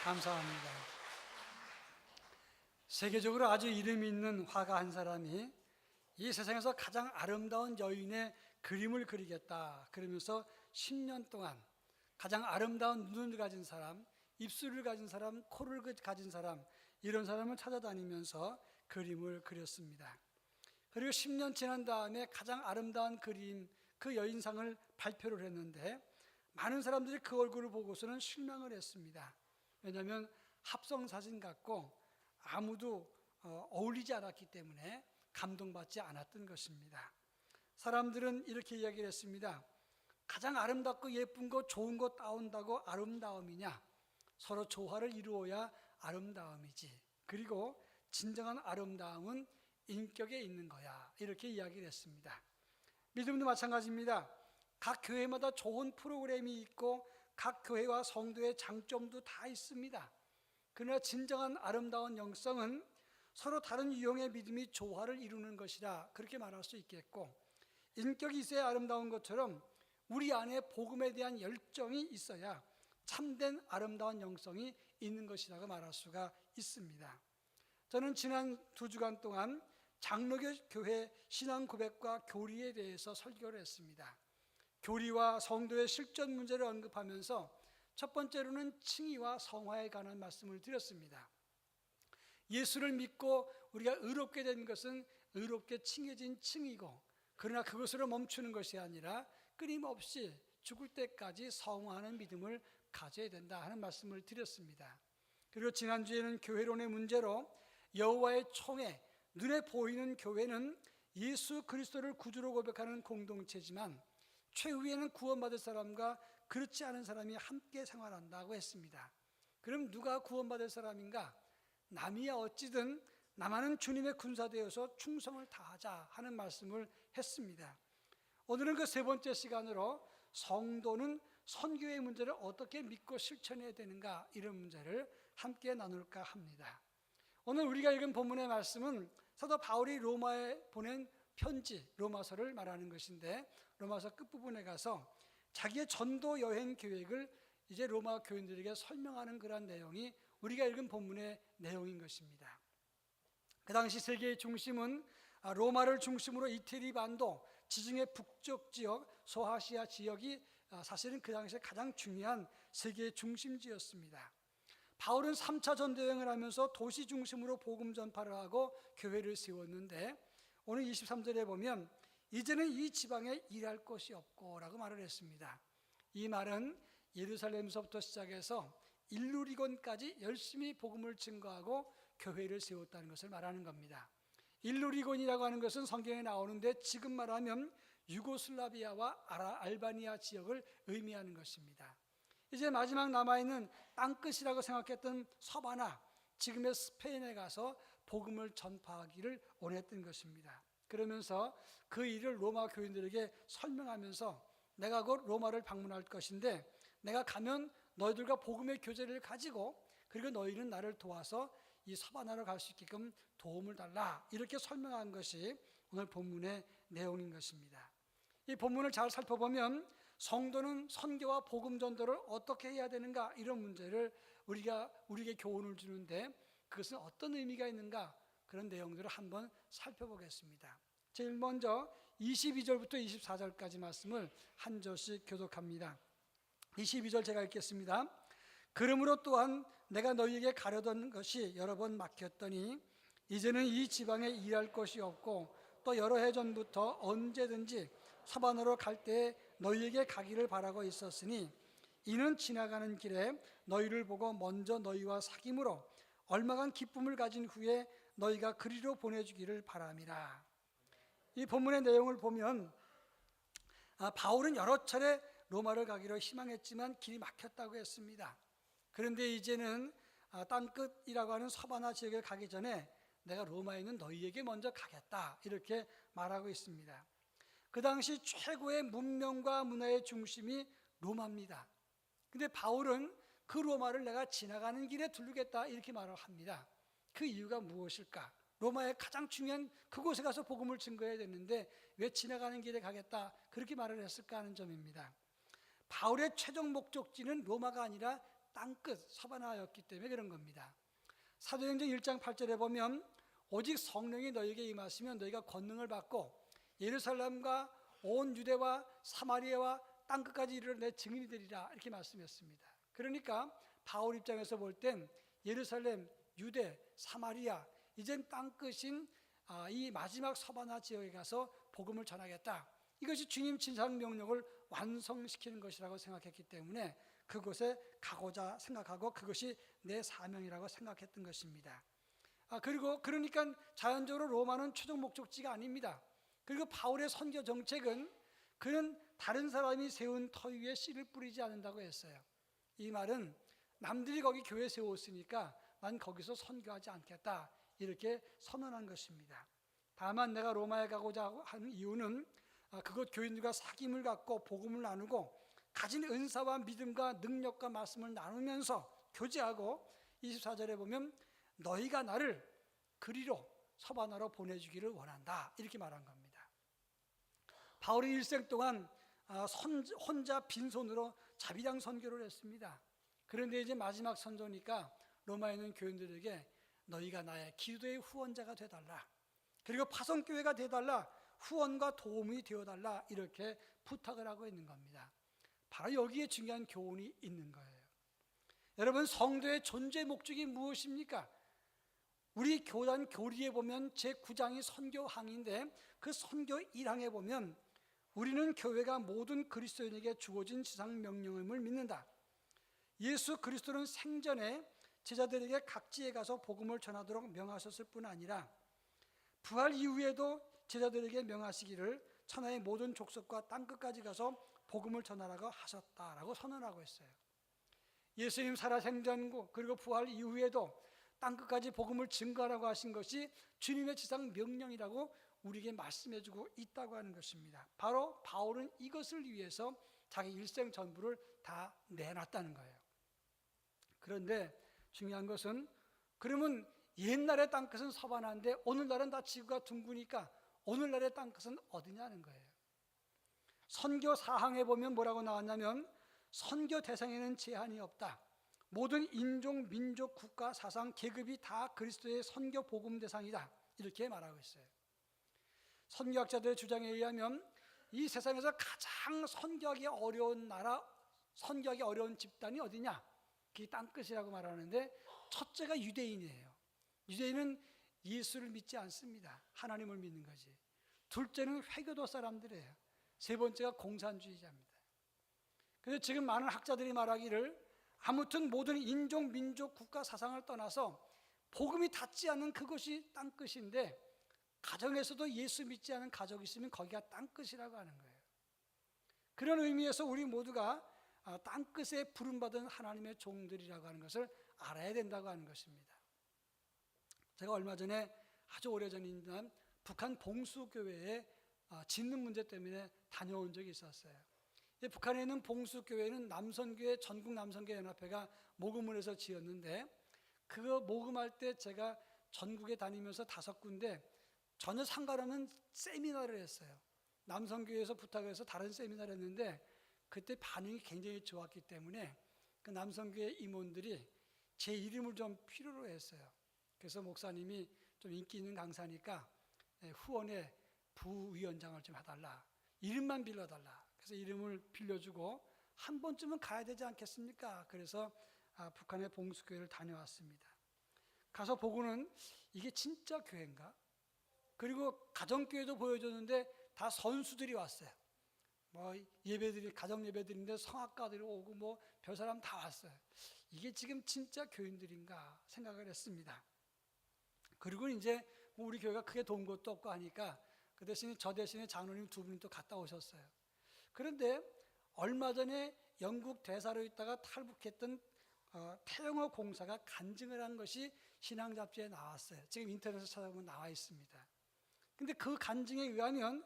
감사합니다. 세계적으로 아주 이름이 있는 화가 한 사람이 이 세상에서 가장 아름다운 여인의 그림을 그리겠다 그러면서 10년 동안 가장 아름다운 눈을 가진 사람, 입술을 가진 사람, 코를 가진 사람, 이런 사람을 찾아다니면서 그림을 그렸습니다. 그리고 10년 지난 다음에 가장 아름다운 그림, 그 여인상을 발표를 했는데 많은 사람들이 그 얼굴을 보고서는 실망을 했습니다. 왜냐하면 합성사진 같고 아무도 어울리지 않았기 때문에 감동받지 않았던 것입니다. 사람들은 이렇게 이야기를 했습니다. 가장 아름답고 예쁜 것, 좋은 것 따온다고 아름다움이냐? 서로 조화를 이루어야 아름다움이지. 그리고 진정한 아름다움은 인격에 있는 거야. 이렇게 이야기를 했습니다. 믿음도 마찬가지입니다. 각 교회마다 좋은 프로그램이 있고 각 교회와 성도의 장점도 다 있습니다. 그러나 진정한 아름다운 영성은 서로 다른 유형의 믿음이 조화를 이루는 것이라 그렇게 말할 수 있겠고, 인격이 있어야 아름다운 것처럼 우리 안에 복음에 대한 열정이 있어야 참된 아름다운 영성이 있는 것이라고 말할 수가 있습니다. 저는 지난 2주간 동안 장로교 교회 신앙 고백과 교리에 대해서 설교를 했습니다. 교리와 성도의 실존 문제를 언급하면서 첫 번째로는 칭의와 성화에 관한 말씀을 드렸습니다. 예수를 믿고 우리가 의롭게 된 것은 의롭게 칭해진 칭이고, 그러나 그것으로 멈추는 것이 아니라 끊임없이 죽을 때까지 성화하는 믿음을 가져야 된다 하는 말씀을 드렸습니다. 그리고 지난주에는 교회론의 문제로 여호와의 총회, 눈에 보이는 교회는 예수 그리스도를 구주로 고백하는 공동체지만 최후에는 구원받을 사람과 그렇지 않은 사람이 함께 생활한다고 했습니다. 그럼 누가 구원받을 사람인가? 남이야 어찌든 나만은 주님의 군사되어서 충성을 다하자 하는 말씀을 했습니다. 오늘은 그 세 번째 시간으로 성도는 선교의 문제를 어떻게 믿고 실천해야 되는가, 이런 문제를 함께 나눌까 합니다. 오늘 우리가 읽은 본문의 말씀은 사도 바울이 로마에 보낸 편지, 로마서를 말하는 것인데, 로마서 끝부분에 가서 자기의 전도 여행 계획을 이제 로마 교인들에게 설명하는 그런 내용이 우리가 읽은 본문의 내용인 것입니다. 그 당시 세계의 중심은 로마를 중심으로 이태리 반도, 지중해 북쪽 지역, 소아시아 지역이 사실은 그 당시에 가장 중요한 세계의 중심지였습니다. 바울은 3차 전도여행을 하면서 도시 중심으로 복음 전파를 하고 교회를 세웠는데, 오늘 23절에 보면 이제는 이 지방에 일할 곳이 없고 라고 말을 했습니다. 이 말은 예루살렘서부터 시작해서 일루리곤까지 열심히 복음을 증거하고 교회를 세웠다는 것을 말하는 겁니다. 일루리곤이라고 하는 것은 성경에 나오는데 지금 말하면 유고슬라비아와 알바니아 지역을 의미하는 것입니다. 이제 마지막 남아있는 땅끝이라고 생각했던 서바나, 지금의 스페인에 가서 복음을 전파하기를 원했던 것입니다. 그러면서 그 일을 로마 교인들에게 설명하면서 내가 곧 로마를 방문할 것인데 내가 가면 너희들과 복음의 교제를 가지고, 그리고 너희는 나를 도와서 이 서바나로 갈 수 있게끔 도움을 달라, 이렇게 설명한 것이 오늘 본문의 내용인 것입니다. 이 본문을 잘 살펴보면 성도는 선교와 복음 전도를 어떻게 해야 되는가, 이런 문제를 우리에게 교훈을 주는데 그것은 어떤 의미가 있는가, 그런 내용들을 한번 살펴보겠습니다. 제일 먼저 22절부터 24절까지 말씀을 한 절씩 교독합니다. 22절 제가 읽겠습니다. 그러므로 또한 내가 너희에게 가려던 것이 여러 번 막혔더니 이제는 이 지방에 일할 곳이 없고 또 여러 해 전부터 언제든지 서바나로 갈 때에 너희에게 가기를 바라고 있었으니 이는 지나가는 길에 너희를 보고 먼저 너희와 사귐으로 얼마간 기쁨을 가진 후에 너희가 그리로 보내주기를 바람이라. 이 본문의 내용을 보면 바울은 여러 차례 로마를 가기로 희망했지만 길이 막혔다고 했습니다. 그런데 이제는 땅끝이라고 하는 서바나 지역에 가기 전에 내가 로마에 있는 너희에게 먼저 가겠다, 이렇게 말하고 있습니다. 그 당시 최고의 문명과 문화의 중심이 로마입니다. 근데 바울은 그 로마를 내가 지나가는 길에 두르겠다, 이렇게 말을 합니다. 그 이유가 무엇일까? 로마의 가장 중요한 그곳에 가서 복음을 증거해야 되는데 왜 지나가는 길에 가겠다, 그렇게 말을 했을까 하는 점입니다. 바울의 최종 목적지는 로마가 아니라 땅끝 서바나였기 때문에 그런 겁니다. 사도행전 1장 8절에 보면 오직 성령이 너희에게 임하시면 너희가 권능을 받고 예루살렘과 온 유대와 사마리아와 땅끝까지 이르러 내 증인이 되리라 이렇게 말씀했습니다. 그러니까 바울 입장에서 볼 땐 예루살렘, 유대, 사마리아 이젠 땅끝인 이 마지막 서바나 지역에 가서 복음을 전하겠다. 이것이 주님 진상 명령을 완성시키는 것이라고 생각했기 때문에 그곳에 가고자 생각하고 그것이 내 사명이라고 생각했던 것입니다. 그리고 그러니까 자연적으로 로마는 최종 목적지가 아닙니다. 그리고 바울의 선교 정책은 그는 다른 사람이 세운 터 위에 씨를 뿌리지 않는다고 했어요. 이 말은 남들이 거기 교회 세웠으니까 난 거기서 선교하지 않겠다 이렇게 선언한 것입니다. 다만 내가 로마에 가고자 하는 이유는 그곳 교인들과 사귐을 갖고 복음을 나누고 가진 은사와 믿음과 능력과 말씀을 나누면서 교제하고 24절에 보면 너희가 나를 그리로 서바나로 보내주기를 원한다 이렇게 말한 겁니다. 바울이 일생 동안 혼자 빈손으로 자비랑 선교를 했습니다. 그런데 이제 마지막 선교니까 로마에 있는 교인들에게 너희가 나의 기도의 후원자가 되달라, 그리고 파송교회가 되달라, 후원과 도움이 되어달라 이렇게 부탁을 하고 있는 겁니다. 바로 여기에 중요한 교훈이 있는 거예요. 여러분, 성도의 존재 목적이 무엇입니까? 우리 교단 교리에 보면 제9장이 선교항인데 그 선교 1항에 보면 우리는 교회가 모든 그리스도인에게 주어진 지상 명령임을 믿는다. 예수 그리스도는 생전에 제자들에게 각지에 가서 복음을 전하도록 명하셨을 뿐 아니라 부활 이후에도 제자들에게 명하시기를 천하의 모든 족속과 땅끝까지 가서 복음을 전하라고 하셨다라고 선언하고 있어요. 예수님 살아생전 그리고 부활 이후에도 땅끝까지 복음을 증거하라고 하신 것이 주님의 지상 명령이라고 우리에게 말씀해주고 있다고 하는 것입니다. 바로 바울은 이것을 위해서 자기 일생 전부를 다 내놨다는 거예요. 그런데 중요한 것은 그러면 옛날의 땅끝은 서바나인데 오늘날은 다 지구가 둥그니까 오늘날의 땅끝은 어디냐는 거예요. 선교 사항에 보면 뭐라고 나왔냐면 선교 대상에는 제한이 없다. 모든 인종, 민족, 국가, 사상, 계급이 다 그리스도의 선교 복음 대상이다. 이렇게 말하고 있어요. 선교학자들의 주장에 의하면 이 세상에서 가장 선교하기 어려운 나라, 선교하기 어려운 집단이 어디냐? 그게 땅끝이라고 말하는데 첫째가 유대인이에요. 유대인은 예수를 믿지 않습니다. 하나님을 믿는 거지. 둘째는 회교도 사람들이에요. 세 번째가 공산주의자입니다. 그래서 지금 많은 학자들이 말하기를 아무튼 모든 인종, 민족, 국가, 사상을 떠나서 복음이 닿지 않는 그것이 땅끝인데 가정에서도 예수 믿지 않은 가족이 있으면 거기가 땅끝이라고 하는 거예요. 그런 의미에서 우리 모두가 땅끝에 부름받은 하나님의 종들이라고 하는 것을 알아야 된다고 하는 것입니다. 제가 얼마 전에 아주 오래전이지만 북한 봉수교회에 짓는 문제 때문에 다녀온 적이 있었어요. 북한에 있는 봉수교회는 남선교회, 전국 남선교회 연합회가 모금을 해서 지었는데 그거 모금할 때 제가 전국에 다니면서 5군데 전혀 상관없는 세미나를 했어요. 남선교회에서 부탁해서 다른 세미나를 했는데 그때 반응이 굉장히 좋았기 때문에 그 남선교회 임원들이 제 이름을 좀 필요로 했어요. 그래서 목사님이 좀 인기 있는 강사니까 후원의 부위원장을 좀 해달라, 이름만 빌려달라. 그래서 이름을 빌려주고 한 번쯤은 가야 되지 않겠습니까? 그래서 북한의 봉수교회를 다녀왔습니다. 가서 보고는 이게 진짜 교회인가? 그리고 가정교회도 보여줬는데 다 선수들이 왔어요. 뭐 예배들이 가정 예배들인데 성악가들이 오고 뭐 별사람 다 왔어요. 이게 지금 진짜 교인들인가 생각을 했습니다. 그리고 이제 우리 교회가 크게 도운 것도 없고 하니까 그 대신에 저 대신에 장로님 2분이 또 갔다 오셨어요. 그런데 얼마 전에 영국 대사로 있다가 탈북했던 태영호 공사가 간증을 한 것이 신앙 잡지에 나왔어요. 지금 인터넷에 찾아보면 나와 있습니다. 근데 그 간증에 의하면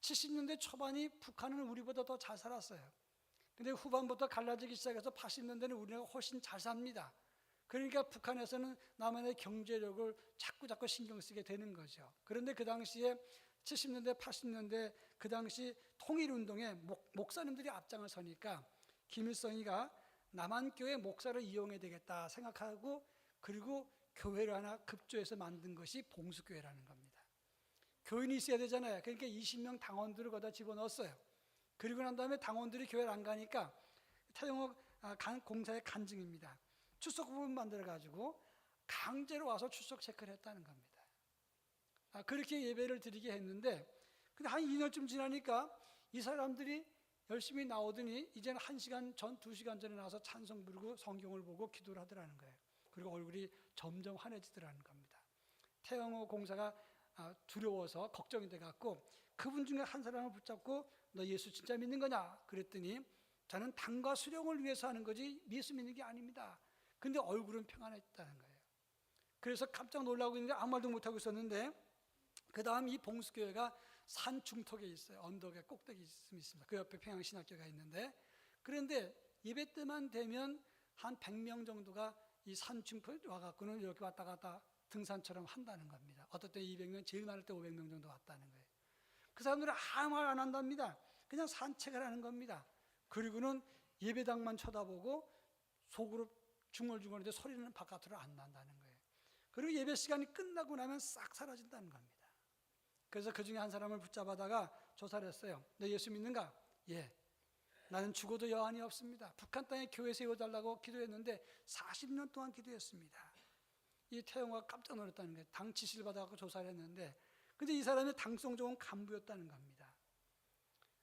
70년대 초반이 북한은 우리보다 더 잘 살았어요. 근데 후반부터 갈라지기 시작해서 80년대는 우리가 훨씬 잘 삽니다. 그러니까 북한에서는 남한의 경제력을 자꾸 신경 쓰게 되는 거죠. 그런데 그 당시에 70년대, 80년대 그 당시 통일운동에 목사님들이 앞장을 서니까 김일성이가 남한교회 목사를 이용해야 되겠다 생각하고, 그리고 교회를 하나 급조해서 만든 것이 봉수교회라는 겁니다. 교인이 있어야 되잖아요. 그러니까 20명 당원들을 거기다 집어넣었어요. 그리고 난 다음에 당원들이 교회를 안 가니까 태영호 공사의 간증입니다. 출석부분 만들어가지고 강제로 와서 출석 체크를 했다는 겁니다. 그렇게 예배를 드리게 했는데, 근데 한 2년쯤 지나니까 이 사람들이 열심히 나오더니 이제는 1시간 전, 2시간 전에 나와서 찬송 부르고 성경을 보고 기도를 하더라는 거예요. 그리고 얼굴이 점점 환해지더라는 겁니다. 태영호 공사가 두려워서 걱정이 돼갖고 그분 중에 한 사람을 붙잡고 너 예수 진짜 믿는 거냐? 그랬더니 저는 당과 수령을 위해서 하는 거지 예수 믿는 게 아닙니다. 근데 얼굴은 평안했다는 거예요. 그래서 깜짝 놀라고 있는데 아무 말도 못하고 있었는데, 그 다음 이 봉수교회가 산 중턱에 있어요. 언덕에 꼭대기 있습니다. 그 옆에 평양신학교가 있는데, 그런데 예배 때만 되면 한 100명 정도가 이 산 중턱에 와갖고는 이렇게 왔다 갔다 등산처럼 한다는 겁니다. 어떨 때 200명, 제일 많을 때 500명 정도 왔다는 거예요. 그 사람들은 아무 말 안 한답니다. 그냥 산책을 하는 겁니다. 그리고는 예배당만 쳐다보고 속으로 중얼중얼인데 소리는 바깥으로 안 난다는 거예요. 그리고 예배 시간이 끝나고 나면 싹 사라진다는 겁니다. 그래서 그 중에 한 사람을 붙잡아다가 조사를 했어요. 너 예수 믿는가? 예. 나는 죽어도 여한이 없습니다. 북한 땅에 교회 세워달라고 기도했는데 40년 동안 기도했습니다. 이 태영호가 깜짝 놀랐다는 거예요. 당 지시를 받아서 조사를 했는데, 근데 이 사람이 당성 좋은 간부였다는 겁니다.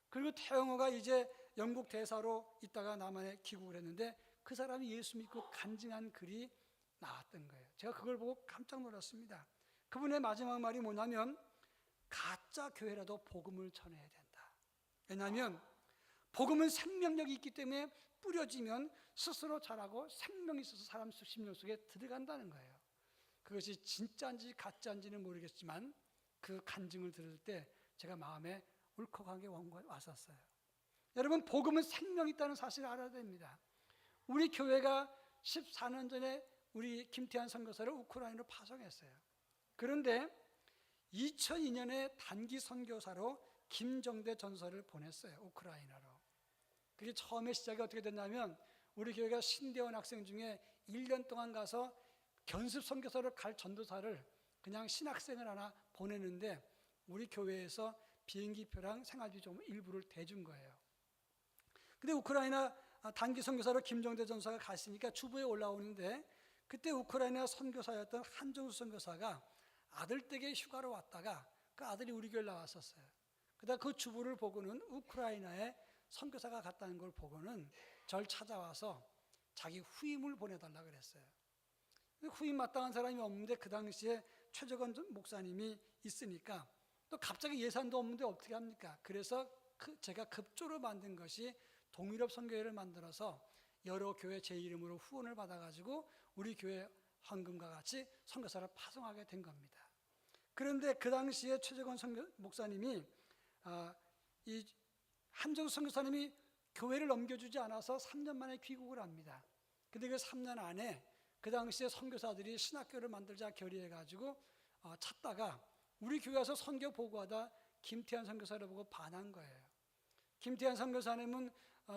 그리고 태영호가 이제 영국 대사로 있다가 남한에 귀국을 했는데, 그 사람이 예수 믿고 간증한 글이 나왔던 거예요. 제가 그걸 보고 깜짝 놀랐습니다. 그분의 마지막 말이 뭐냐면, 가짜 교회라도 복음을 전해야 된다. 왜냐하면 복음은 생명력이 있기 때문에 뿌려지면 스스로 자라고 생명이 있어서 사람 심령 속에 들어간다는 거예요. 그것이 진짜인지 가짜인지는 모르겠지만 그 간증을 들을 때 제가 마음에 울컥하게 왔었어요. 여러분, 복음은 생명이 있다는 사실을 알아야 됩니다. 우리 교회가 14년 전에 우리 김태환 선교사를 우크라이나로 파송했어요. 그런데 2002년에 단기 선교사로 김정대 전사를 보냈어요. 우크라이나로. 그게 처음에 시작이 어떻게 됐냐면, 우리 교회가 신대원 학생 중에 1년 동안 가서 견습 선교사로 갈 전도사를 그냥 신학생을 하나 보내는데, 우리 교회에서 비행기표랑 생활비 좀 일부를 대준 거예요. 근데 우크라이나 단기 선교사로 김정대 전사가 갔으니까 주부에 올라오는데, 그때 우크라이나 선교사였던 한정수 선교사가 아들 댁에 휴가로 왔다가 그 아들이 우리 교회에 나왔었어요. 그러다 그 주부를 보고는 우크라이나에 선교사가 갔다는 걸 보고는 절 찾아와서 자기 후임을 보내달라 그랬어요. 후임 마땅한 사람이 없는데 그 당시에 최재건 목사님이 있으니까 또 갑자기 예산도 없는데 어떻게 합니까? 그래서 제가 급조로 만든 것이 동유럽 선교회를 만들어서 여러 교회 제 이름으로 후원을 받아가지고 우리 교회 헌금과 같이 선교사를 파송하게 된 겁니다. 그런데 그 당시에 최재건 목사님이 이 한정수 선교사님이 교회를 넘겨주지 않아서 3년 만에 귀국을 합니다. 근데 그 3년 안에 그 당시에 선교사들이 신학교를 만들자 결의해가지고 찾다가 우리 교회 와서 선교 보고하다 김태환 선교사를 보고 반한 거예요. 김태환 선교사님은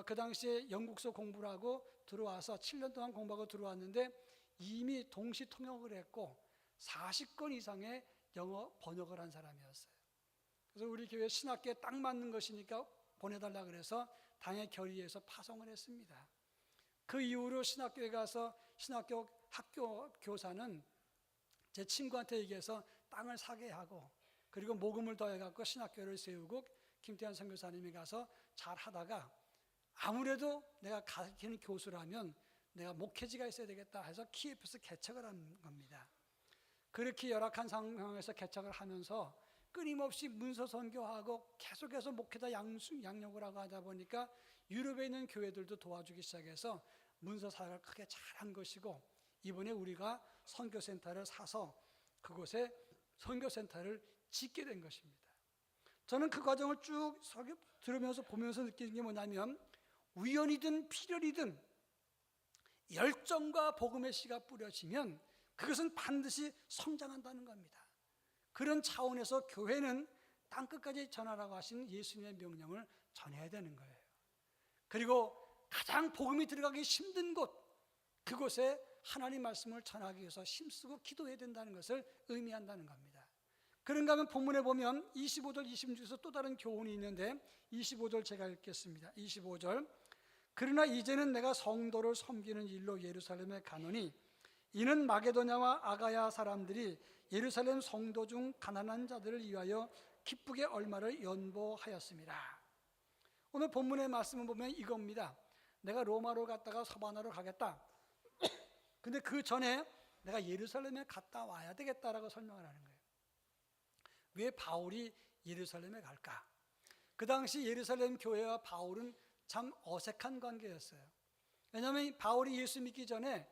그 당시에 영국서 공부를 하고 들어와서 7년 동안 공부하고 들어왔는데 이미 동시 통역을 했고 40권 이상의 영어 번역을 한 사람이었어요. 그래서 우리 교회 신학교에 딱 맞는 것이니까 보내달라 그래서 당의 결의해서 파송을 했습니다. 그 이후로 신학교에 가서 신학교 학교 교사는 제 친구한테 얘기해서 땅을 사게 하고, 그리고 모금을 더해갖고 신학교를 세우고 김태환 선교사님이 가서 잘 하다가 아무래도 내가 가르치는 교수라면 내가 목회지가 있어야 되겠다 해서 키예프에서 개척을 한 겁니다. 그렇게 열악한 상황에서 개척을 하면서 끊임없이 문서 선교하고 계속해서 목회자 양육을 하고 하다 보니까 유럽에 있는 교회들도 도와주기 시작해서 문서 사역을 크게 잘한 것이고, 이번에 우리가 선교센터를 사서 그곳에 선교센터를 짓게 된 것입니다. 저는 그 과정을 쭉 들으면서 보면서 느끼는 게 뭐냐면, 우연이든 필연이든 열정과 복음의 씨가 뿌려지면 그것은 반드시 성장한다는 겁니다. 그런 차원에서 교회는 땅끝까지 전하라고 하신 예수님의 명령을 전해야 되는 거예요. 그리고 가장 복음이 들어가기 힘든 곳, 그곳에 하나님 말씀을 전하기 위해서 힘쓰고 기도해야 된다는 것을 의미한다는 겁니다. 그런가 하면 본문에 보면 25절, 26절에서 또 다른 교훈이 있는데 25절 제가 읽겠습니다. 25절, 그러나 이제는 내가 성도를 섬기는 일로 예루살렘에 가노니 이는 마게도냐와 아가야 사람들이 예루살렘 성도 중 가난한 자들을 위하여 기쁘게 얼마를 연보하였습니다. 오늘 본문의 말씀을 보면 이겁니다. 내가 로마로 갔다가 서바나로 가겠다. 근데 그 전에 내가 예루살렘에 갔다 와야 되겠다라고 설명을 하는 거예요. 왜 바울이 예루살렘에 갈까? 그 당시 예루살렘 교회와 바울은 참 어색한 관계였어요. 왜냐하면 바울이 예수 믿기 전에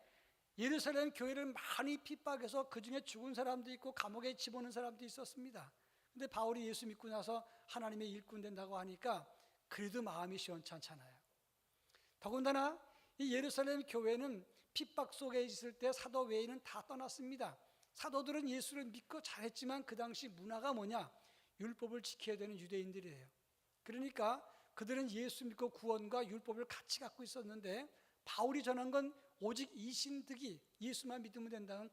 예루살렘 교회를 많이 핍박해서 그 중에 죽은 사람도 있고 감옥에 집어넣은 사람도 있었습니다. 근데 바울이 예수 믿고 나서 하나님의 일꾼 된다고 하니까 그래도 마음이 시원찮잖아요. 더군다나 이 예루살렘 교회는 핍박 속에 있을 때 사도 외에는 다 떠났습니다. 사도들은 예수를 믿고 잘했지만 그 당시 문화가 뭐냐? 율법을 지켜야 되는 유대인들이에요. 그러니까 그들은 예수 믿고 구원과 율법을 같이 갖고 있었는데 바울이 전한 건 오직 이신득이 예수만 믿으면 된다는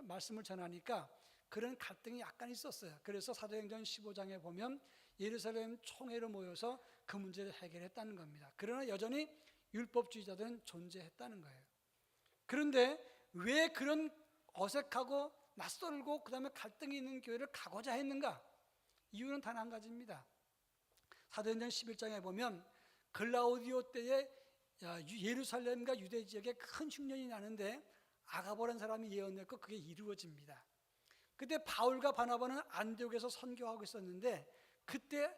말씀을 전하니까 그런 갈등이 약간 있었어요. 그래서 사도행전 15장에 보면 예루살렘 총회로 모여서 그 문제를 해결했다는 겁니다. 그러나 여전히 율법주의자들은 존재했다는 거예요. 그런데 왜 그런 어색하고 낯설고 그 다음에 갈등이 있는 교회를 가고자 했는가? 이유는 단 한 가지입니다. 사도행전 11장에 보면 글라우디오 때에 예루살렘과 유대 지역에 큰 흉년이 나는데 아가보라는 사람이 예언했고 그게 이루어집니다. 그때 바울과 바나바는 안디옥에서 선교하고 있었는데 그때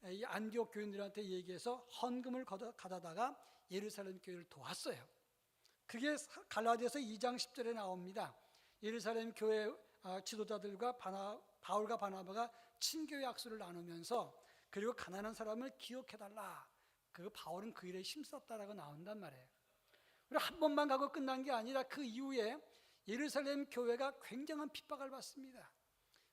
이 안디옥 교인들한테 얘기해서 헌금을 가져다가 예루살렘 교회를 도왔어요. 그게 갈라디아서 2장 10절에 나옵니다. 예루살렘 교회 지도자들과 바울과 바나바가 친교의 약수를 나누면서 그리고 가난한 사람을 기억해달라. 그 바울은 그 일에 힘썼다라고 나온단 말이에요. 그리고 한 번만 가고 끝난 게 아니라 그 이후에 예루살렘 교회가 굉장한 핍박을 받습니다.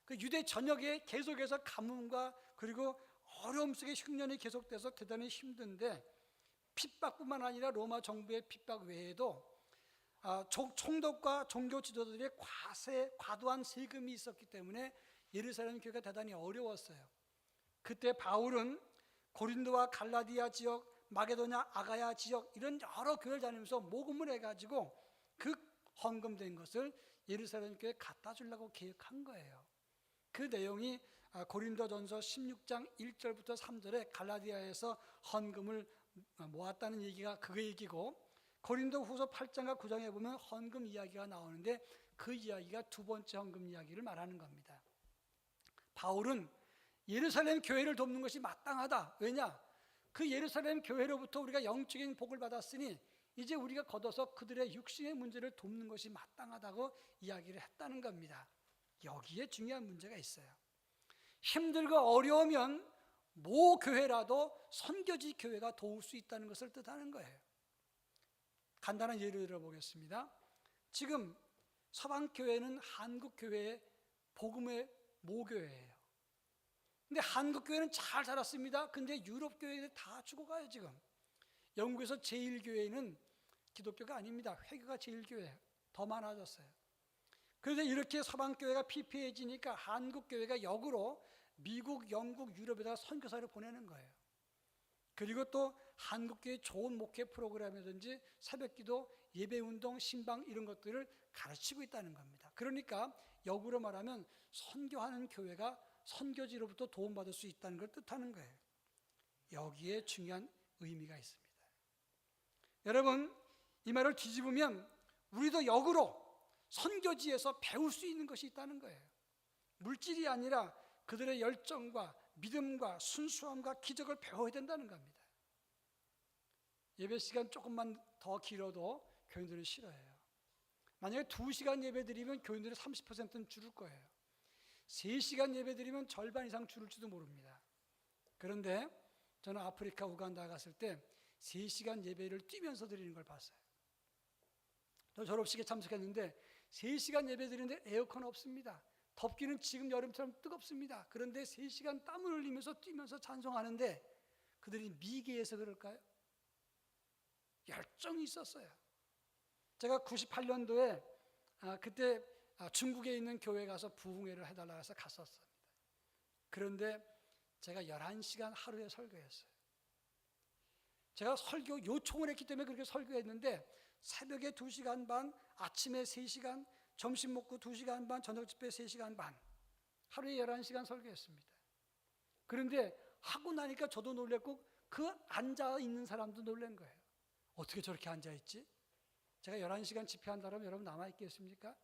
그 유대 전역에 계속해서 가뭄과 그리고 어려움 속에 흉년이 계속돼서 대단히 힘든데 핍박뿐만 아니라 로마 정부의 핍박 외에도 총독과 종교 지도자들의 과도한 세금이 있었기 때문에 예루살렘 교회가 대단히 어려웠어요. 그때 바울은 고린도와 갈라디아 지역, 마게도냐, 아가야 지역 이런 여러 교회를 다니면서 모금을 해가지고 그 헌금된 것을 예루살렘 교회에 갖다 주려고 계획한 거예요. 그 내용이 고린도전서 16장 1절부터 3절에 갈라디아에서 헌금을 모았다는 얘기가 그 얘기고 고린도 후서 8장과 9장에 보면 헌금 이야기가 나오는데 그 이야기가 두 번째 헌금 이야기를 말하는 겁니다. 바울은 예루살렘 교회를 돕는 것이 마땅하다. 왜냐? 그 예루살렘 교회로부터 우리가 영적인 복을 받았으니 이제 우리가 걷어서 그들의 육신의 문제를 돕는 것이 마땅하다고 이야기를 했다는 겁니다. 여기에 중요한 문제가 있어요. 힘들고 어려우면 모 교회라도 선교지 교회가 도울 수 있다는 것을 뜻하는 거예요. 간단한 예를 들어보겠습니다. 지금 서방교회는 한국교회의 복음의 모교회예요. 근데 한국교회는 잘 자랐습니다. 근데 유럽교회들 다 죽어가요 지금. 영국에서 제1교회는 기독교가 아닙니다. 회교가 제1교회예요. 더 많아졌어요. 그래서 이렇게 서방교회가 피폐해지니까 한국교회가 역으로 미국, 영국, 유럽에다가 선교사를 보내는 거예요. 그리고 또 한국교회 좋은 목회 프로그램이라든지 새벽기도, 예배운동, 신방 이런 것들을 가르치고 있다는 겁니다. 그러니까 역으로 말하면 선교하는 교회가 선교지로부터 도움받을 수 있다는 걸 뜻하는 거예요. 여기에 중요한 의미가 있습니다. 여러분, 이 말을 뒤집으면 우리도 역으로 선교지에서 배울 수 있는 것이 있다는 거예요. 물질이 아니라 그들의 열정과 믿음과 순수함과 기적을 배워야 된다는 겁니다. 예배 시간 조금만 더 길어도 교인들은 싫어해요. 만약에 2시간 예배 드리면 교인들은 30%는 줄을 거예요. 3시간 예배 드리면 절반 이상 줄을지도 모릅니다. 그런데 저는 아프리카 우간다 갔을 때 3시간 예배를 뛰면서 드리는 걸 봤어요. 저 졸업식에 참석했는데 3시간 예배 드리는데 에어컨 없습니다. 덥기는 지금 여름처럼 뜨겁습니다. 그런데 3시간 땀을 흘리면서 뛰면서 찬송하는데 그들이 미개해서 그럴까요? 열정이 있었어요. 제가 98년도에 그때 중국에 있는 교회에 가서 부흥회를 해달라고 해서 갔었습니다. 그런데 제가 11시간 하루에 설교했어요. 제가 설교 요청을 했기 때문에 그렇게 설교했는데 새벽에 2시간 반, 아침에 3시간, 점심 먹고 2시간 반, 저녁 집회 3시간 반, 하루에 11시간 설교했습니다. 그런데 하고 나니까 저도 놀랬고 그 앉아 있는 사람도 놀란 거예요. 어떻게 저렇게 앉아 있지? 제가 11시간 집회한다면 여러분 남아있겠습니까?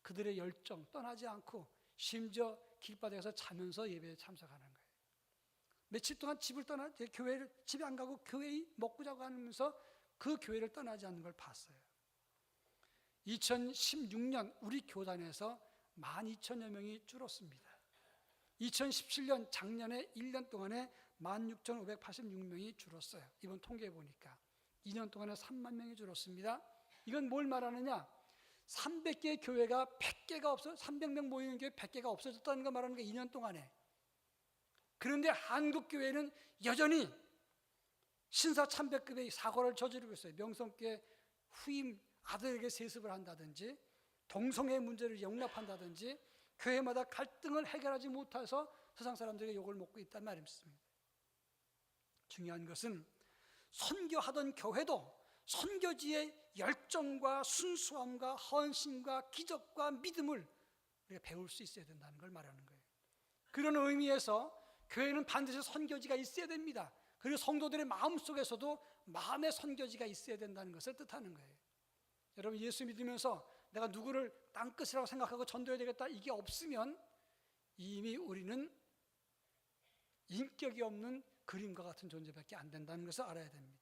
그들의 열정 떠나지 않고 심지어 길바닥에서 자면서 예배에 참석하는 거예요. 며칠 동안 교회를 집에 안 가고 교회에 먹고 자고 하면서 그 교회를 떠나지 않는 걸 봤어요. 2016년 우리 교단에서 12,000여 명이 줄었습니다. 2017년 작년에 1년 동안에 16,586명이 줄었어요. 이번 통계해 보니까 2년 동안에 3만 명이 줄었습니다. 이건 뭘 말하느냐? 300개의 교회가 100개가 없어 300명 모이는 교회 100개가 없어졌다는 거 말하는 게 2년 동안에. 그런데 한국 교회는 여전히 신사 참배급의 사고를 저지르고 있어요. 명성교회 후임 아들에게 세습을 한다든지, 동성애 문제를 용납한다든지, 교회마다 갈등을 해결하지 못해서 세상 사람들에게 욕을 먹고 있단 말입니다. 중요한 것은 선교하던 교회도 선교지의 열정과 순수함과 헌신과 기적과 믿음을 우리가 배울 수 있어야 된다는 걸 말하는 거예요. 그런 의미에서 교회는 반드시 선교지가 있어야 됩니다. 그리고 성도들의 마음속에서도 마음의 선교지가 있어야 된다는 것을 뜻하는 거예요. 여러분, 예수 믿으면서 내가 누구를 땅끝이라고 생각하고 전도해야 되겠다, 이게 없으면 이미 우리는 인격이 없는 그림과 같은 존재밖에 안 된다는 것을 알아야 됩니다.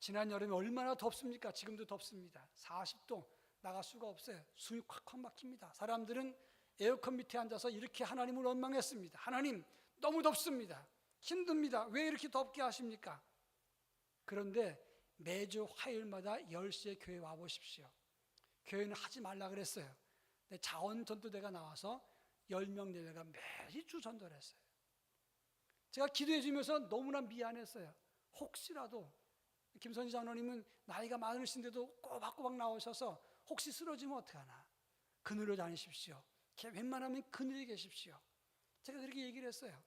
지난 여름에 얼마나 덥습니까? 지금도 덥습니다. 40도 나갈 수가 없어요. 숨이 콱콱 막힙니다. 사람들은 에어컨 밑에 앉아서 이렇게 하나님을 원망했습니다. 하나님, 너무 덥습니다. 힘듭니다. 왜 이렇게 덥게 하십니까? 그런데 매주 화요일마다 10시에 교회 와보십시오. 교회는 하지 말라 그랬어요. 근데 자원전도대가 나와서 10명 내외가 매주 전도를 했어요. 제가 기도해 주면서 너무나 미안했어요. 혹시라도 김선지 장로님은 나이가 많으신데도 꼬박꼬박 나오셔서 혹시 쓰러지면 어떡하나, 그늘에 다니십시오. 웬만하면 그늘에 계십시오. 제가 그렇게 얘기를 했어요.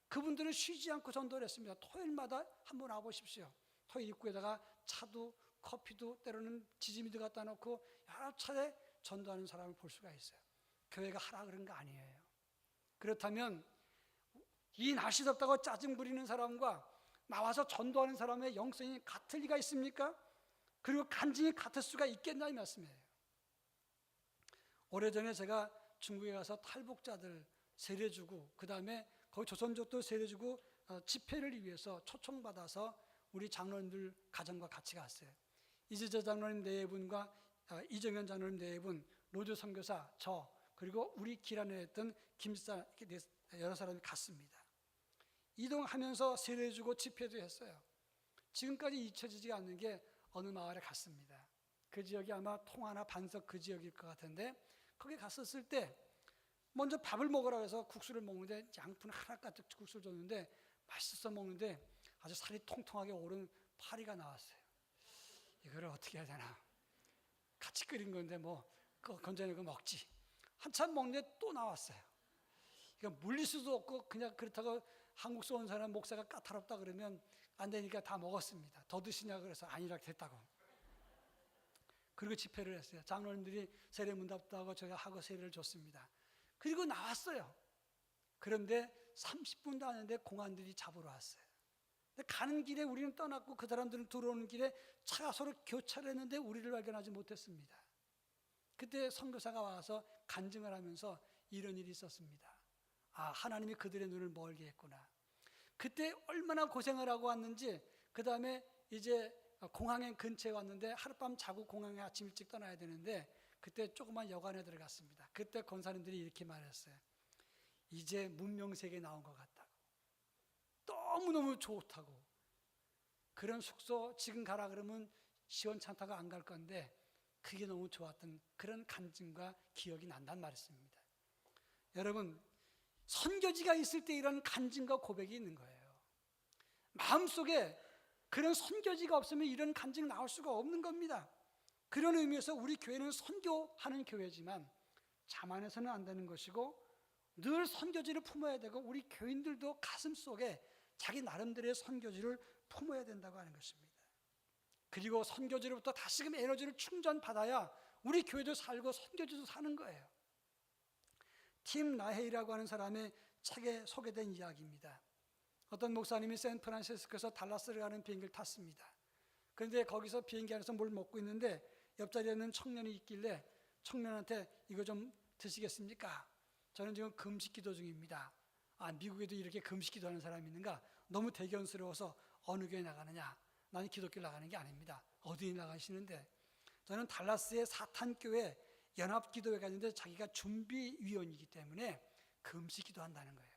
그분들은 쉬지 않고 전도를 했습니다. 토요일마다 한번 와보십시오. 토요일 입구에다가 차도 커피도 때로는 지지미도 갖다 놓고 여러 차례 전도하는 사람을 볼 수가 있어요. 교회가 하라 그런 거 아니에요. 그렇다면 이 날씨 덥다고 짜증 부리는 사람과 나와서 전도하는 사람의 영성이 같을 리가 있습니까? 그리고 간증이 같을 수가 있겠나 이 말씀이에요. 오래전에 제가 중국에 가서 탈북자들 세례주고, 그 다음에 거기 조선족도 세례주고 집회를 위해서 초청받아서 우리 장로님들 가정과 같이 갔어요. 이재재 장로님 네 분과 이정현 장로님 네 분, 로조 선교사, 저, 그리고 우리 기란에 했던 김사, 여러 사람이 갔습니다. 이동하면서 세례주고 집회도 했어요. 지금까지 잊혀지지 않는 게 어느 마을에 갔습니다. 그 지역이 아마 통화나 반석 그 지역일 것 같은데, 거기 갔었을 때 먼저 밥을 먹으라고 해서 국수를 먹는데 양푼 하나 가득 국수를 줬는데 맛있어 먹는데 아주 살이 통통하게 오른 파리가 나왔어요. 이거를 어떻게 해야 되나, 같이 끓인 건데 뭐 건져내고 먹지. 한참 먹는데 또 나왔어요. 이거 물릴 수도 없고 그냥 그렇다고 한국서 온 사람 목사가 까다롭다 그러면 안 되니까 다 먹었습니다. 더 드시냐고 그래서 아니라 됐다고. 그리고 집회를 했어요. 장로님들이 세례 문답도 하고 제가 하고 세례를 줬습니다. 그리고 나왔어요. 그런데 30분도 안 했는데 공안들이 잡으러 왔어요. 근데 가는 길에 우리는 떠났고 그 사람들은 들어오는 길에 차가 서로 교차를 했는데 우리를 발견하지 못했습니다. 그때 선교사가 와서 간증을 하면서 이런 일이 있었습니다. 아, 하나님이 그들의 눈을 멀게 했구나. 그때 얼마나 고생을 하고 왔는지. 그 다음에 이제 공항에 근처에 왔는데 하룻밤 자고 공항에 아침 일찍 떠나야 되는데 그때 조그만 여관에 들어갔습니다. 그때 권사님들이 이렇게 말했어요. 이제 문명세계에 나온 것 같다고. 너무너무 좋다고. 그런 숙소 지금 가라 그러면 시원찮다고 안 갈 건데 그게 너무 좋았던 그런 간증과 기억이 난단 말씀입니다. 여러분, 선교지가 있을 때 이런 간증과 고백이 있는 거예요. 마음속에 그런 선교지가 없으면 이런 간증 나올 수가 없는 겁니다. 그런 의미에서 우리 교회는 선교하는 교회지만 자만해서는 안 되는 것이고 늘 선교지를 품어야 되고 우리 교인들도 가슴속에 자기 나름대로의 선교지를 품어야 된다고 하는 것입니다. 그리고 선교지로부터 다시금 에너지를 충전받아야 우리 교회도 살고 선교지도 사는 거예요. 팀 라헤이라고 하는 사람의 책에 소개된 이야기입니다. 어떤 목사님이 샌프란시스코에서 달라스를 가는 비행기를 탔습니다. 그런데 거기서 비행기 안에서 뭘 먹고 있는데 옆자리에 있는 청년이 있길래 청년한테 이거 좀 드시겠습니까? 저는 지금 금식 기도 중입니다. 미국에도 이렇게 금식 기도하는 사람이 있는가? 너무 대견스러워서 어느 교회 나가느냐? 나는 기독교 나가는 게 아닙니다. 어디 나가시는데? 저는 달라스의 사탄교회 연합기도회가 있는데 자기가 준비위원이기 때문에 금식 기도한다는 거예요.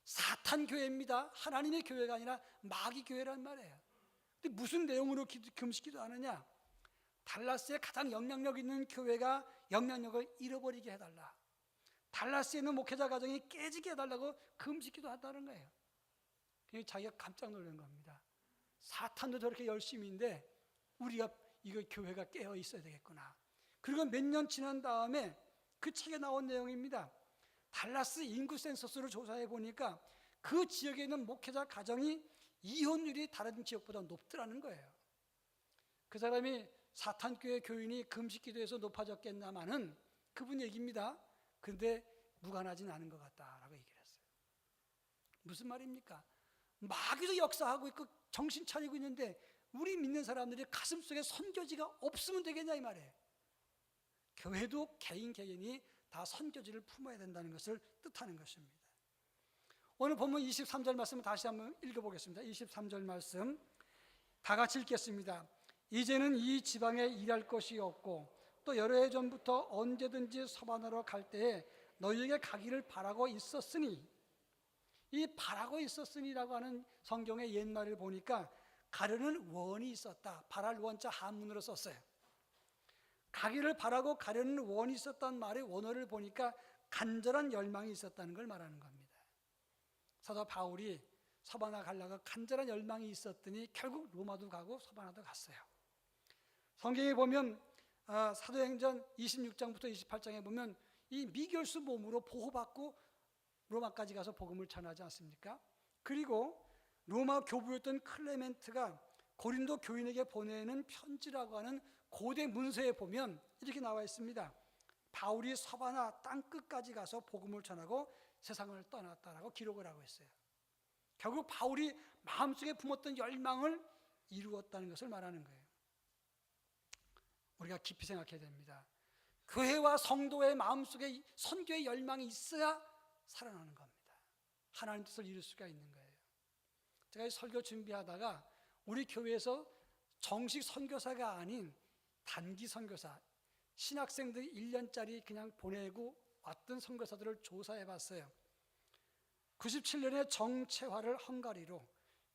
사탄교회입니다. 하나님의 교회가 아니라 마귀 교회란 말이에요. 근데 무슨 내용으로 금식 기도하느냐? 달라스에 가장 영향력 있는 교회가 영향력을 잃어버리게 해달라. 달라스에 있는 목회자 가정이 깨지게 해달라고 금식 기도한다는 거예요. 자기가 깜짝 놀란 겁니다. 사탄도 저렇게 열심히인데 우리가 이거 교회가 깨어 있어야 되겠구나. 그리고 몇 년 지난 다음에 그 책에 나온 내용입니다. 달라스 인구 센서스를 조사해 보니까 그 지역에 있는 목회자 가정이 이혼율이 다른 지역보다 높더라는 거예요. 그 사람이 사탄교회 교인이 금식기도에서 높아졌겠나마는 그분 얘기입니다. 그런데 무관하진 않은 것 같다라고 얘기를 했어요. 무슨 말입니까? 마귀도 역사하고 있고 정신 차리고 있는데 우리 믿는 사람들이 가슴속에 선교지가 없으면 되겠냐 이 말이에요. 교회도 개인이 다 선교지를 품어야 된다는 것을 뜻하는 것입니다. 오늘 본문 23절 말씀을 다시 한번 읽어보겠습니다. 23절 말씀 다 같이 읽겠습니다. 이제는 이 지방에 일할 것이 없고 또 여러 해 전부터 언제든지 서반하러 갈 때에 너희에게 가기를 바라고 있었으니, 이 바라고 있었으니라고 하는 성경의 옛말을 보니까 가려는 원이 있었다. 바랄 원자 한문으로 썼어요. 가기를 바라고 가려는 원이 있었단 말의 원어를 보니까 간절한 열망이 있었다는 걸 말하는 겁니다. 사도 바울이 서바나 가려고 간절한 열망이 있었더니 결국 로마도 가고 서바나도 갔어요. 성경에 보면 사도행전 26장부터 28장에 보면 이 미결수 몸으로 보호받고 로마까지 가서 복음을 전하지 않습니까? 그리고 로마 교부였던 클레멘트가 고린도 교인에게 보내는 편지라고 하는 고대 문서에 보면 이렇게 나와 있습니다. 바울이 서바나 땅끝까지 가서 복음을 전하고 세상을 떠났다라고 기록을 하고 있어요. 결국 바울이 마음속에 품었던 열망을 이루었다는 것을 말하는 거예요. 우리가 깊이 생각해야 됩니다. 교회와 성도의 마음속에 선교의 열망이 있어야 살아나는 겁니다. 하나님 뜻을 이룰 수가 있는 거예요. 제가 설교 준비하다가 우리 교회에서 정식 선교사가 아닌 단기 선교사, 신학생들 1년짜리 그냥 보내고 왔던 선교사들을 조사해 봤어요. 97년에 정채화를 헝가리로,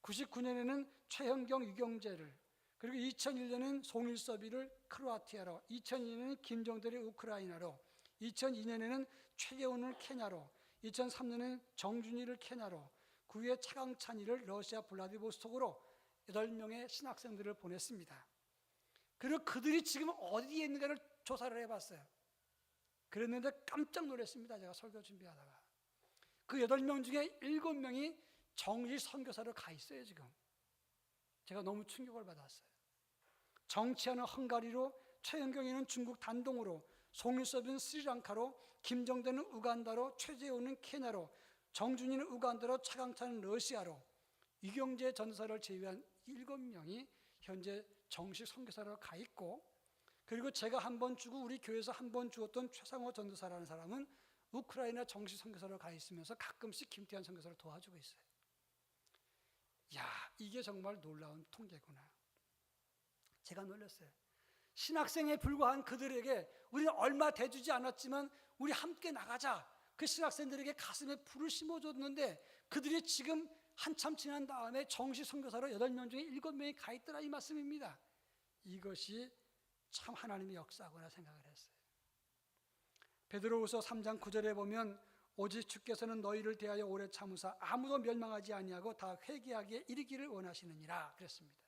99년에는 최현경 유경재를, 그리고 2001년에는 송일섭이를 크로아티아로, 2002년에는 김정대를 우크라이나로, 2002년에는 최계훈을 케냐로, 2003년에는 정준이를 케냐로, 그 후에 차강찬이를 러시아 블라디보스톡으로 8명의 신학생들을 보냈습니다. 그리고 그들이 지금 어디에 있는가를 조사를 해봤어요. 그랬는데 깜짝 놀랐습니다. 제가 설교 준비하다가 그 8명 중에 7명이 정식 선교사로 가 있어요. 지금 제가 너무 충격을 받았어요. 정치하는 헝가리로, 최현경이는 중국 단동으로, 송일섭은 스리랑카로, 김정대는 우간다로, 최재호는 케냐로, 정준이는 우간다로, 차강찬은 러시아로, 유경재 전사를 제외한 7명이 현재 정식 선교사로 가 있고, 그리고 제가 한 번 주고 우리 교회에서 한 번 주었던 최상호 전도사라는 사람은 우크라이나 정식 선교사로 가 있으면서 가끔씩 김태환 선교사를 도와주고 있어요. 야, 이게 정말 놀라운 통계구나. 제가 놀랐어요. 신학생에 불과한 그들에게 우리는 얼마 대주지 않았지만 우리 함께 나가자. 그 신학생들에게 가슴에 불을 심어줬는데 그들이 지금 한참 지난 다음에 정식 선교사로 8명 중에 7명이 가 있더라 이 말씀입니다. 이것이 참 하나님의 역사구나 생각을 했어요. 베드로후서 3장 9절에 보면 오직 주께서는 너희를 대하여 오래 참으사 아무도 멸망하지 아니하고 다 회개하기에 이르기를 원하시느니라 그랬습니다.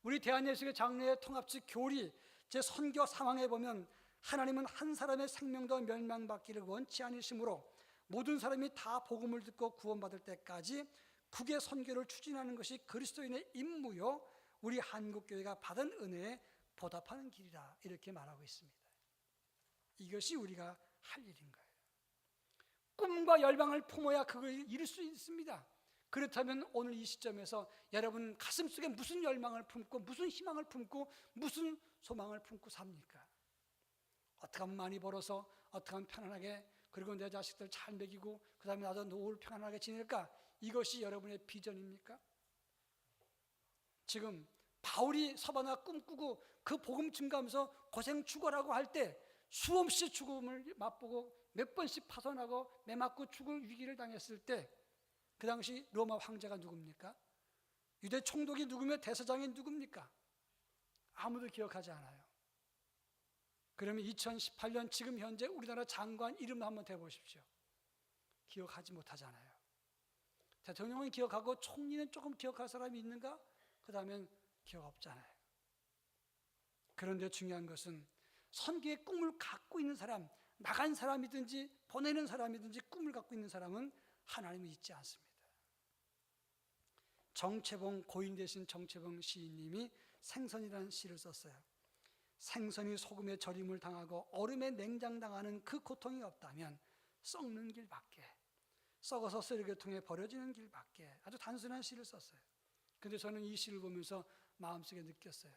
우리 대한예수교 장로의 통합식 교리 제 선교 상황에 보면 하나님은 한 사람의 생명도 멸망받기를 원치 않으시므로 모든 사람이 다 복음을 듣고 구원받을 때까지 국외 선교를 추진하는 것이 그리스도인의 임무요 우리 한국교회가 받은 은혜에 보답하는 길이라 이렇게 말하고 있습니다. 이것이 우리가 할 일인 거예요. 꿈과 열망을 품어야 그걸 이룰 수 있습니다. 그렇다면 오늘 이 시점에서 여러분 가슴속에 무슨 열망을 품고 무슨 희망을 품고 무슨 소망을 품고 삽니까? 어떻게 하면 많이 벌어서 어떻게 하면 편안하게 그리고 내 자식들 잘 먹이고 그 다음에 나도 노후를 편안하게 지낼까? 이것이 여러분의 비전입니까? 지금 바울이 서바나 꿈꾸고 그 복음 증가하면서 고생 죽어라고 할 때 수없이 죽음을 맛보고 몇 번씩 파손하고 매 맞고 죽을 위기를 당했을 때 그 당시 로마 황제가 누굽니까? 유대 총독이 누구며 대사장이 누굽니까? 아무도 기억하지 않아요. 그러면 2018년 지금 현재 우리나라 장관 이름 한번 대보십시오. 기억하지 못하잖아요. 대통령은 기억하고 총리는 조금 기억할 사람이 있는가? 그 다음엔 기억 없잖아요. 그런데 중요한 것은 선교의 꿈을 갖고 있는 사람, 나간 사람이든지 보내는 사람이든지 꿈을 갖고 있는 사람은 하나님을 잊지 않습니다. 정채봉 고인 대신 정채봉 시인님이 생선이라는 시를 썼어요. 생선이 소금에 절임을 당하고 얼음에 냉장당하는 그 고통이 없다면 썩는 길밖에, 썩어서 쓰레기통에 버려지는 길밖에, 아주 단순한 시를 썼어요. 그런데 저는 이 시를 보면서 마음속에 느꼈어요.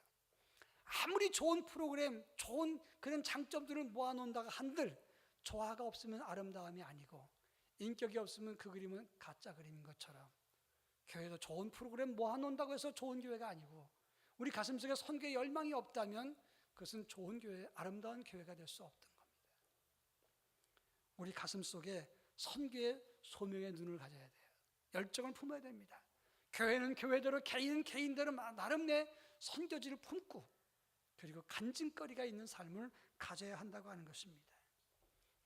아무리 좋은 프로그램, 좋은 그런 장점들을 모아놓는다고 한들 조화가 없으면 아름다움이 아니고 인격이 없으면 그 그림은 가짜 그림인 것처럼 교회도 좋은 프로그램 모아놓는다고 해서 좋은 교회가 아니고 우리 가슴속에 선교의 열망이 없다면 그것은 좋은 교회, 아름다운 교회가 될 수 없던 겁니다. 우리 가슴속에 선교의 소명의 눈을 가져야 돼요. 열정을 품어야 됩니다. 교회는 교회대로, 개인은 개인대로 나름의 선교지를 품고 그리고 간증거리가 있는 삶을 가져야 한다고 하는 것입니다.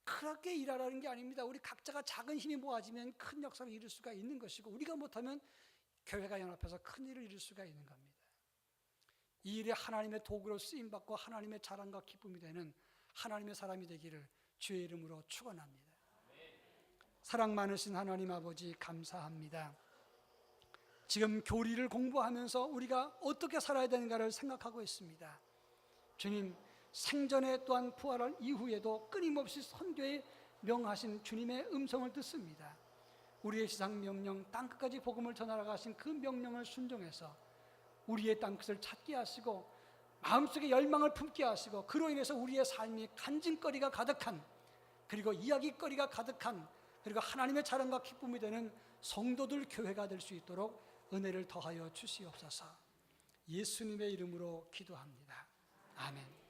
그렇게 일하라는 게 아닙니다. 우리 각자가 작은 힘이 모아지면 큰 역사를 이룰 수가 있는 것이고 우리가 못하면 교회가 연합해서 큰 일을 이룰 수가 있는 겁니다. 이 일에 하나님의 도구로 쓰임받고 하나님의 자랑과 기쁨이 되는 하나님의 사람이 되기를 주의 이름으로 축원합니다. 사랑 많으신 하나님 아버지 감사합니다. 지금 교리를 공부하면서 우리가 어떻게 살아야 되는가를 생각하고 있습니다. 주님, 생전에 또한 부활한 이후에도 끊임없이 선교에 명하신 주님의 음성을 듣습니다. 우리의 시상 명령, 땅끝까지 복음을 전하라고 하신 그 명령을 순종해서 우리의 땅끝을 찾게 하시고 마음속에 열망을 품게 하시고 그로 인해서 우리의 삶이 간증거리가 가득한 그리고 이야기거리가 가득한 그리고 하나님의 자랑과 기쁨이 되는 성도들 교회가 될 수 있도록 은혜를 더하여 주시옵소서. 예수님의 이름으로 기도합니다. 아멘.